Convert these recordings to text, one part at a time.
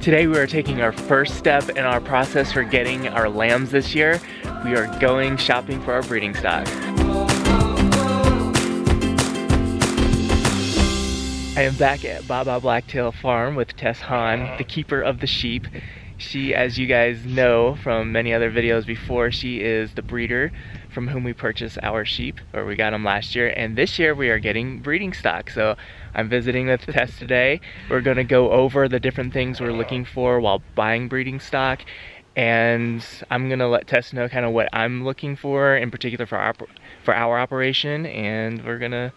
Today we are taking our first step in our process for getting our lambs this year. We are going shopping for our breeding stock. I am back at Bah Blacktail Farm with Tess, the keeper of the sheep. She, as you guys know from many other videos before, she is the breeder from whom we purchased our sheep, or we got them last year, and this year we are getting breeding stock. So I'm visiting with Tess today. We're going to go over the different things we're looking for while buying breeding stock, and I'm going to let Tess know kind of what I'm looking for in particular for our operation, and we're going to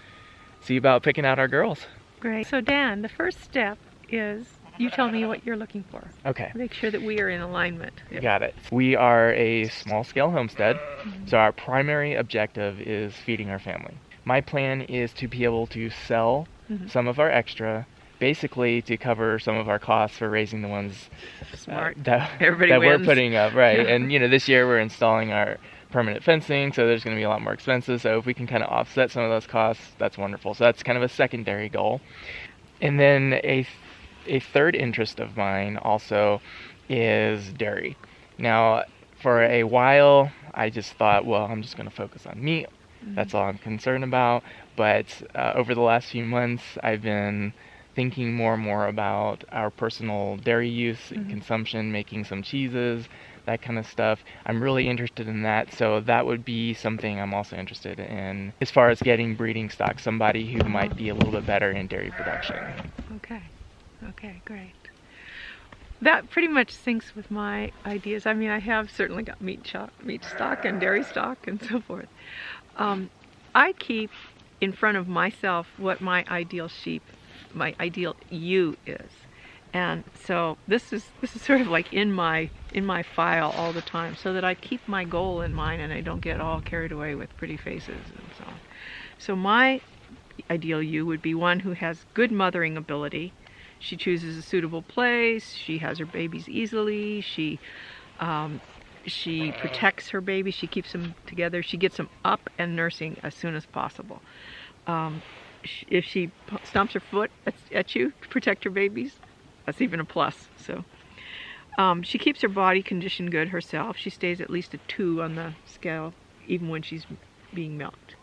see about picking out our girls. Great. So Dan, the first step is you tell me what you're looking for. Okay. Make sure that we are in alignment. Yep. Got it. We are a small-scale homestead, so our primary objective is feeding our family. My plan is to be able to sell some of our extra, basically to cover some of our costs for raising the ones that we're putting up, right? And this year we're installing our permanent fencing, so there's going to be a lot more expenses. So if we can kind of offset some of those costs, that's wonderful. So that's kind of a secondary goal. And then a third interest of mine also is dairy. Now, for a while, I just thought, well, I'm just going to focus on meat. That's all I'm concerned about. But over the last few months, I've been thinking more and more about our personal dairy use and consumption, making some cheeses, that kind of stuff. I'm really interested in that, so that would be something I'm also interested in as far as getting breeding stock, somebody who might be a little bit better in dairy production. Okay, great. That pretty much syncs with my ideas. I mean, I have certainly got meat stock and dairy stock and so forth. I keep in front of myself what my ideal ewe is. And so this is sort of like in my file all the time, so that I keep my goal in mind and I don't get all carried away with pretty faces and so on. So my ideal ewe would be one who has good mothering ability. She chooses a suitable place. She has her babies easily. She protects her babies. She keeps them together. She gets them up and nursing as soon as possible. If she stomps her foot at you to protect her babies, that's even a plus. So she keeps her body condition good herself. She stays at least a 2 on the scale, even when she's being milked,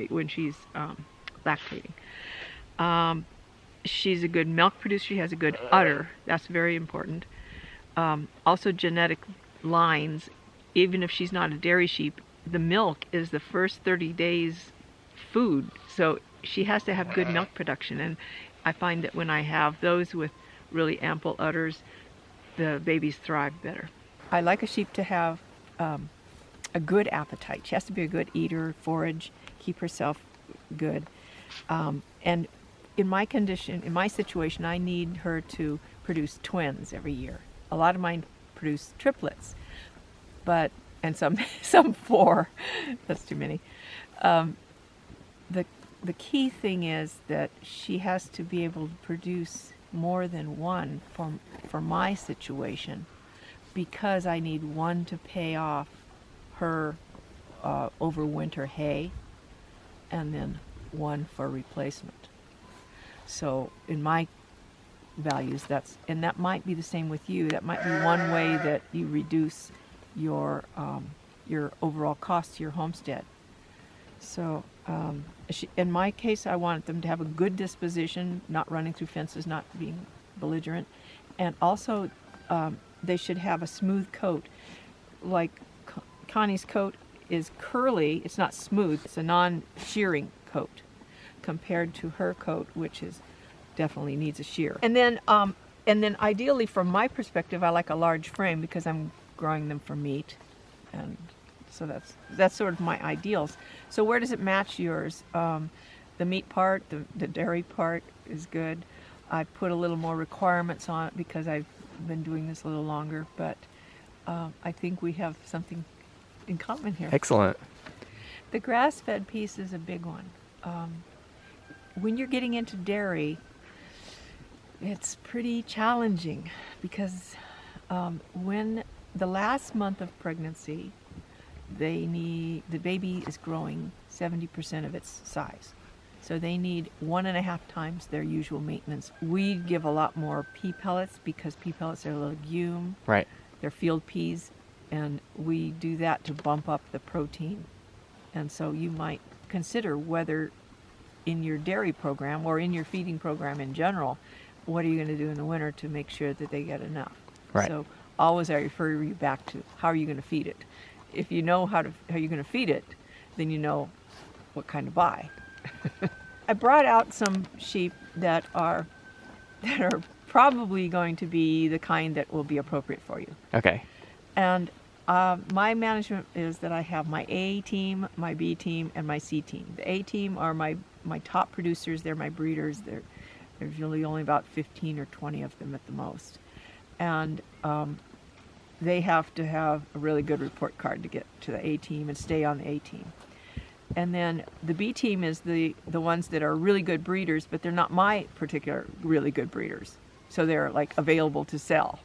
when she's lactating. She's a good milk producer. She has a good udder. That's very important. Also genetic lines. Even if she's not a dairy sheep, the milk is the first 30 days food. So she has to have good milk production. And I find that when I have those with really ample udders, the babies thrive better. I like a sheep to have a good appetite. She has to be a good eater, forage, keep herself good. And in my condition, in my situation, I need her to produce twins every year. A lot of mine produce triplets, and some 4. That's too many. The key thing is that she has to be able to produce more than one for my situation, because I need one to pay off her overwinter hay, and then one for replacement. So in my values, that might be the same with you. That might be one way that you reduce your overall cost to your homestead. So in my case, I want them to have a good disposition, not running through fences, not being belligerent, and also they should have a smooth coat. Like Connie's coat is curly. It's not smooth. It's a non-shearing coat compared to her coat, which definitely needs a shear. And then ideally, from my perspective, I like a large frame because I'm growing them for meat, and so that's sort of my ideals. So where does it match yours? The meat part, the dairy part is good. I put a little more requirements on it because I've been doing this a little longer, but I think we have something in common here. Excellent. The grass-fed piece is a big one. When you're getting into dairy, it's pretty challenging because when the last month of pregnancy, the baby is growing 70% of its size. So they need 1.5 times their usual maintenance. We give a lot more pea pellets because pea pellets are a legume. Right. They're field peas, and we do that to bump up the protein. And so you might consider whether in your dairy program or in your feeding program in general, what are you going to do in the winter to make sure that they get enough? Right. So always I refer you back to how are you going to feed it. If you know how you're going to feed it, then you know what kind to buy. I brought out some sheep that are probably going to be the kind that will be appropriate for you. Okay. And my management is that I have my A team, my B team, and my C team. The A team are my top producers. They're my breeders. There's usually only about 15 or 20 of them at the most. And they have to have a really good report card to get to the A team and stay on the A team. And then the B team is the ones that are really good breeders, but they're not my particular really good breeders. So they're like available to sell.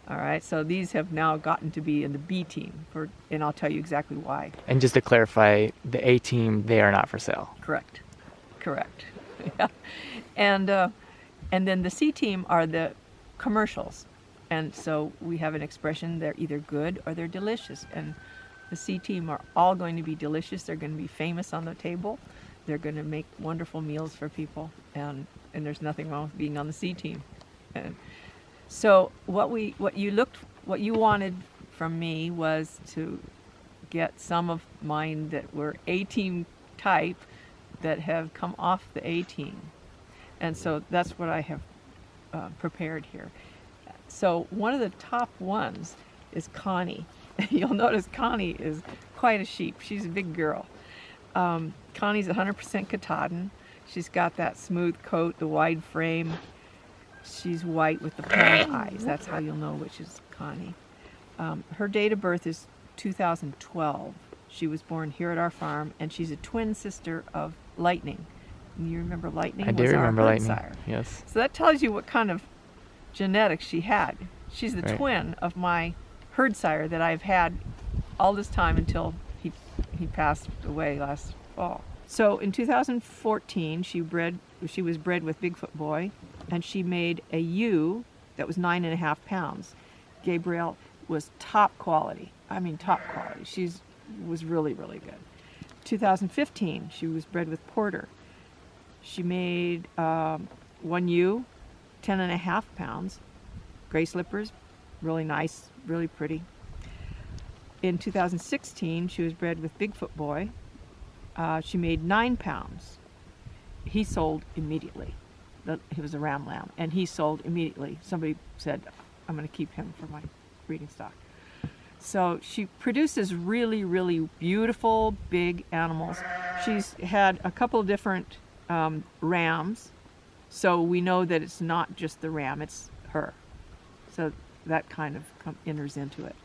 All right, so these have now gotten to be in the B team, and I'll tell you exactly why. And just to clarify, the A team, they are not for sale. Correct. Yeah. And then the C team are the commercials. And so we have an expression, they're either good or they're delicious. And the C team are all going to be delicious. They're going to be famous on the table. They're going to make wonderful meals for people. And there's nothing wrong with being on the C team. And so what you wanted from me was to get some of mine that were A team type that have come off the A team. And so that's what I have prepared here. So one of the top ones is Connie. You'll notice Connie is quite a sheep. She's a big girl. Connie's 100% Katahdin. She's got that smooth coat, the wide frame. She's white with the pond eyes. That's how you'll know which is Connie. Her date of birth is 2012. She was born here at our farm, and she's a twin sister of Lightning. And you remember Lightning? I do remember Lightning. Sire. Yes. So that tells you what kind of genetics she had. She's the twin of my herd sire that I've had all this time until he passed away last fall. So in 2014, she was bred with Bigfoot Boy, and she made a ewe that was 9.5 pounds. Gabrielle was top quality. I mean, top quality. She was really, really good. 2015, she was bred with Porter. She made one ewe, 10.5 pounds. Gray slippers, really nice, really pretty. In 2016, she was bred with Bigfoot Boy. She made 9 pounds. He sold immediately. He was a ram lamb, and he sold immediately. Somebody said, I'm going to keep him for my breeding stock. So she produces really, really beautiful, big animals. She's had a couple of different rams, so we know that it's not just the ram, it's her. So that kind of enters into it.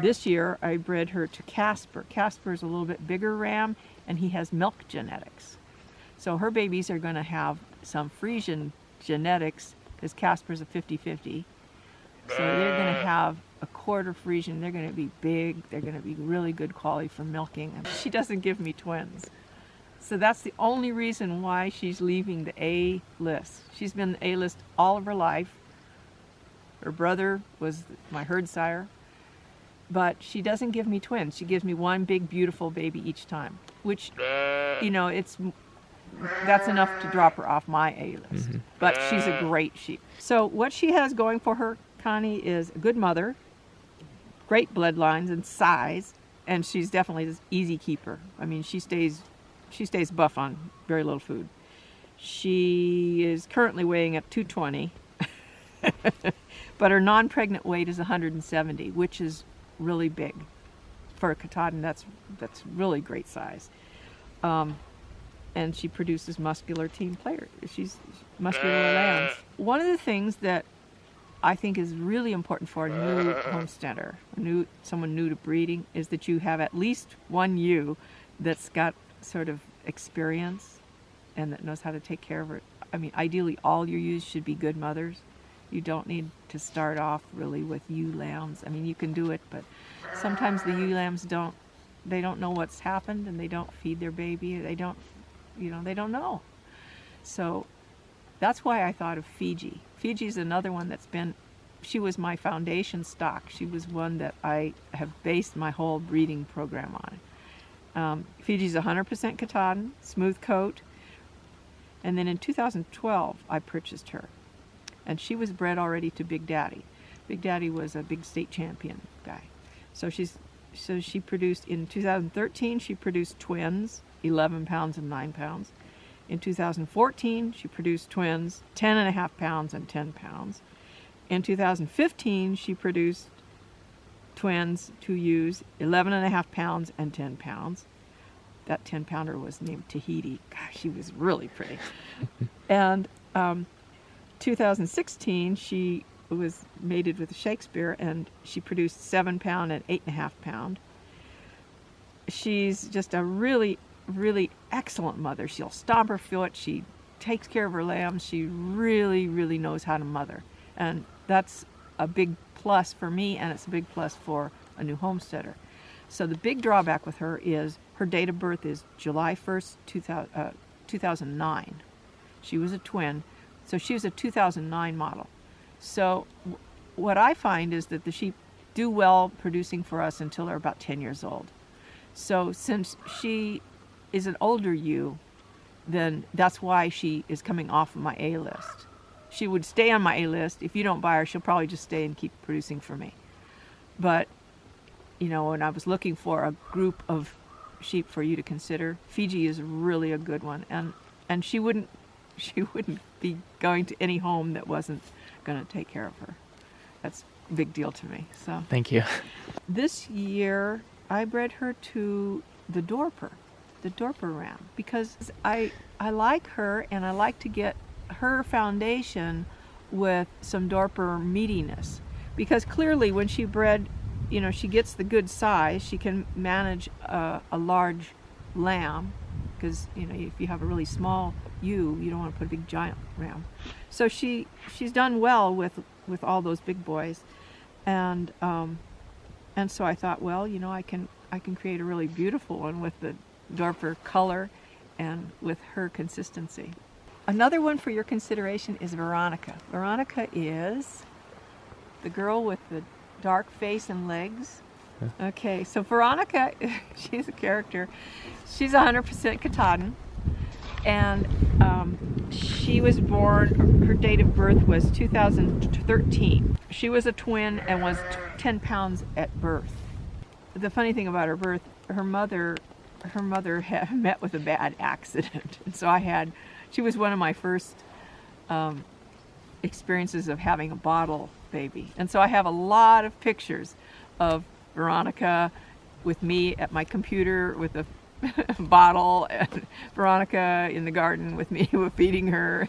This year, I bred her to Casper. Casper is a little bit bigger ram, and he has milk genetics. So her babies are going to have some Frisian genetics, because Casper's a 50-50. So they're going to have a quarter Frisian. They're going to be big. They're going to be really good quality for milking. And she doesn't give me twins. So that's the only reason why she's leaving the A list. She's been the A list all of her life. Her brother was my herd sire. But she doesn't give me twins. She gives me one big, beautiful baby each time, which, that's enough to drop her off my A list. Mm-hmm. But she's a great sheep. So what she has going for her, Connie, is a good mother, great bloodlines and size, and she's definitely an easy keeper. I mean, she stays buff on very little food. She is currently weighing at 220, but her non-pregnant weight is 170, which is really big for a Katahdin. That's really great size. And she produces muscular team players. She's muscular lambs. One of the things that I think is really important for a new homesteader, someone new to breeding, is that you have at least one ewe that's got sort of experience and that knows how to take care of her. I mean, ideally, all your ewes should be good mothers. You don't need to start off really with ewe lambs. I mean, you can do it, but sometimes the ewe lambs don't know what's happened, and they don't feed their baby. they don't know. So that's why I thought of Fiji. Fiji's another one she was my foundation stock. She was one that I have based my whole breeding program on. Fiji's 100% Katahdin, smooth coat. And then in 2012, I purchased her. And she was bred already to Big Daddy. Big Daddy was a big state champion guy. So she produced, in 2013, she produced twins, 11 pounds and 9 pounds. In 2014, she produced twins, 10.5 pounds and 10 pounds. In 2015, she produced twins, 2 ewes, 11.5 pounds and 10 pounds. That 10-pounder was named Tahiti. Gosh, she was really pretty. And 2016, she was mated with a Shakespeare, and she produced 7 pound and 8.5 pound. She's just a really, really excellent mother. She'll stomp her foot. She takes care of her lambs. She really, really knows how to mother. And that's a big plus for me, and it's a big plus for a new homesteader. So the big drawback with her is her date of birth is July 1st, 2009. She was a twin, so she was a 2009 model. So what I find is that the sheep do well producing for us until they're about 10 years old. So since she is an older ewe, then that's why she is coming off of my A list. She would stay on my A list. If you don't buy her, she'll probably just stay and keep producing for me. But, when I was looking for a group of sheep for you to consider, Fiji is really a good one. And she wouldn't be going to any home that wasn't going to take care of her. That's a big deal to me. So Thank you. this year, I bred her to the Dorper ram, because I like her, and I like to get her foundation with some Dorper meatiness, because clearly when she bred, she gets the good size. She can manage a large lamb, because if you have a really small ewe, you don't want to put a big giant ram. So she's done well with all those big boys, and so I thought, well, I can create a really beautiful one with the Dorper color and with her consistency. Another one for your consideration is Veronica. Veronica is the girl with the dark face and legs. Okay, so Veronica, she's a character. She's 100% Katahdin, and she was born, her date of birth was 2013. She was a twin and was 10 pounds at birth. The funny thing about her birth, her mother had met with a bad accident, and so she was one of my first experiences of having a bottle baby. And so I have a lot of pictures of Veronica with me at my computer with a bottle, and Veronica in the garden with me feeding her.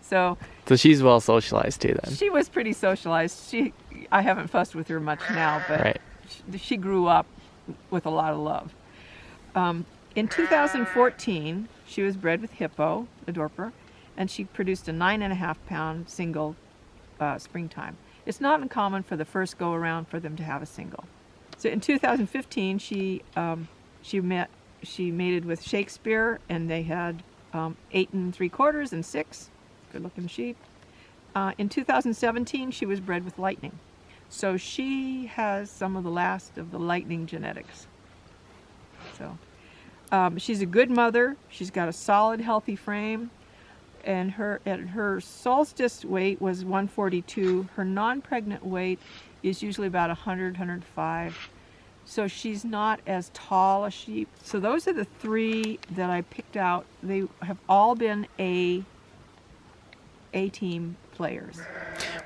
So she's well socialized too then. She was pretty socialized. I haven't fussed with her much now, but right. she grew up with a lot of love. In 2014, she was bred with Hippo, the Dorper, and she produced a 9.5 pound single springtime. It's not uncommon for the first go around for them to have a single. So in 2015, she mated with Shakespeare, and they had 8 3/4 and 6 good-looking sheep. In 2017, she was bred with Lightning. So she has some of the last of the Lightning genetics. So she's a good mother. She's got a solid, healthy frame, and her solstice weight was 142. Her non-pregnant weight is usually about 100, 105. So she's not as tall a sheep. So those are the 3 that I picked out. They have all been A-team players.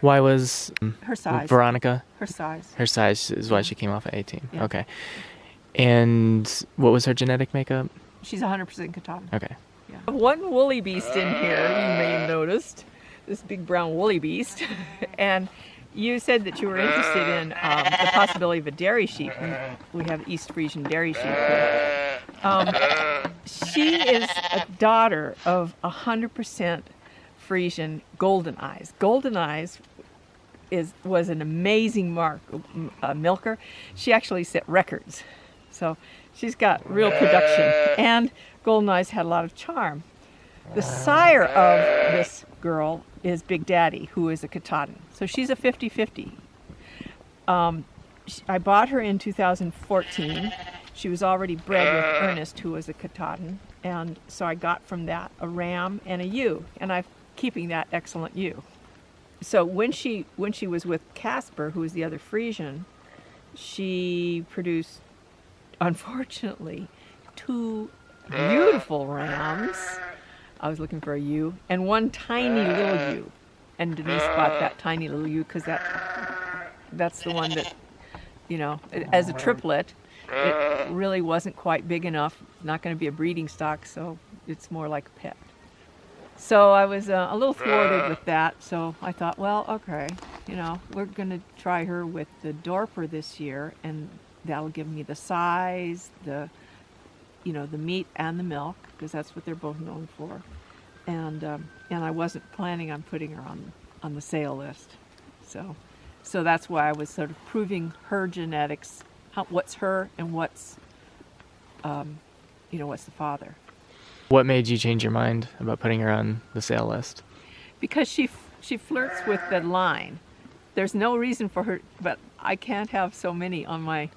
Why was her size? Veronica? Her size. Her size is why she came off at A-team. Yeah. Okay. And what was her genetic makeup? She's 100% Katahdin. Okay. Yeah. One woolly beast in here, you may have noticed. This big brown woolly beast. And you said that you were interested in the possibility of a dairy sheep. We have East Frisian dairy sheep here. She is a daughter of 100% Frisian Golden Eyes. Golden Eyes was an amazing milker. She actually set records. So she's got real production. And Golden Eyes had a lot of charm. The sire of this girl is Big Daddy, who is a Katahdin. So she's a 50-50. I bought her in 2014. She was already bred with Ernest, who was a Katahdin. And so I got from that a ram and a ewe. And I'm keeping that excellent ewe. So when she was with Casper, who was the other Frisian, she produced, unfortunately, 2 beautiful rams. I was looking for a ewe, and 1 tiny little ewe. And Denise bought that tiny little ewe because that's the one that, you know, as a triplet, it really wasn't quite big enough. Not going to be a breeding stock, so it's more like a pet. So I was a little thwarted with that, so I thought, well, okay, you know, we're going to try her with the Dorper this year, and that'll give me the size, the meat and the milk, because that's what they're both known for. And I wasn't planning on putting her on the sale list. So that's why I was sort of proving her genetics, what's her and what's the father. What made you change your mind about putting her on the sale list? Because she flirts with the line. There's no reason for her, but I can't have so many on my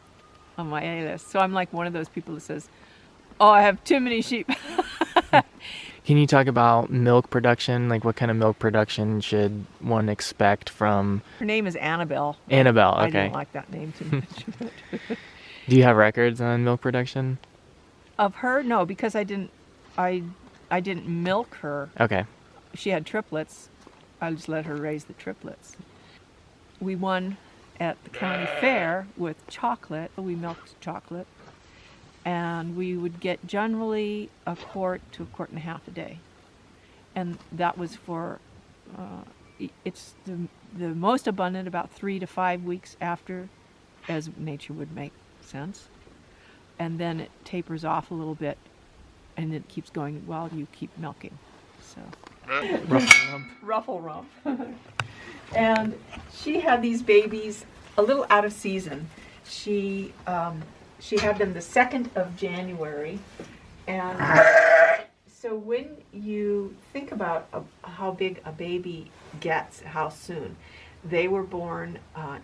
A list. So I'm like one of those people that says, "Oh, I have too many sheep." Can you talk about milk production? Like, what kind of milk production should one expect from... Her name is Annabelle. Annabelle, okay. I didn't like that name too much. Do you have records on milk production? Of her? No, because I didn't milk her. Okay. She had triplets. I just let her raise the triplets. We won at the county fair with chocolate. We milked chocolate. And we would get generally a quart to a quart and a half a day. And that was for, it's the most abundant about 3 to 5 weeks after, as nature would make sense. And then it tapers off a little bit, and it keeps going while you keep milking. So. Ruffle rump. And she had these babies a little out of season. She had them the 2nd of January, and so when you think about how big a baby gets, how soon, they were born on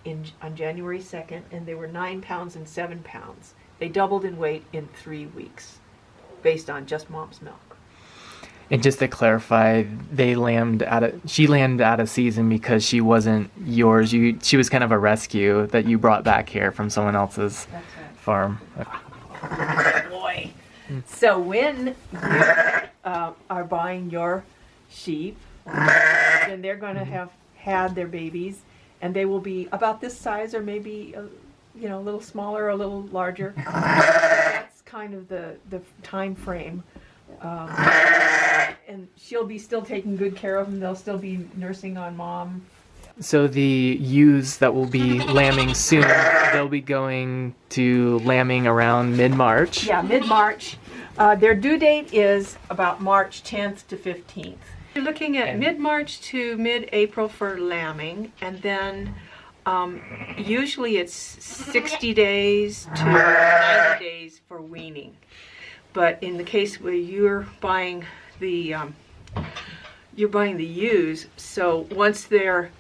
January 2nd, and they were 9 pounds and 7 pounds. They doubled in weight in 3 weeks, based on just mom's milk. And just to clarify, she lambed out of season because she wasn't yours. She was kind of a rescue that you brought back here from someone else's farm. Boy. So when you are buying your sheep, then they're going to have had their babies, and they will be about this size, or maybe a little smaller, or a little larger. That's kind of the time frame. And she'll be still taking good care of them. They'll still be nursing on mom. So the ewes that will be lambing soon, they'll be going to lambing around mid-March. Yeah, mid-March. Their due date is about March 10th to 15th. You're looking at mid-March to mid-April for lambing, and then usually it's 60 days to 90 days for weaning. But in the case where you're buying the ewes, so once they're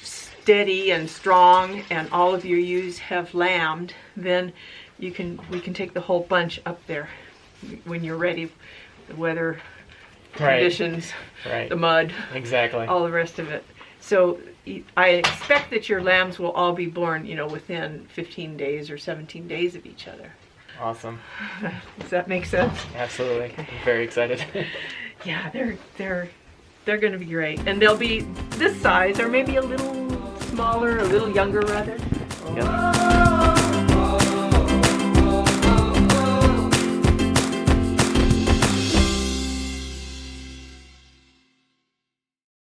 steady and strong, and all of your ewes have lambed, then we can take the whole bunch up there when you're ready. The weather conditions, the mud, exactly, all the rest of it. So I expect that your lambs will all be born, within 15 days or 17 days of each other. Awesome. Does that make sense? Absolutely. Okay. I'm very excited. Yeah, they're going to be great, and they'll be this size, or maybe a little smaller, a little younger rather. Yep.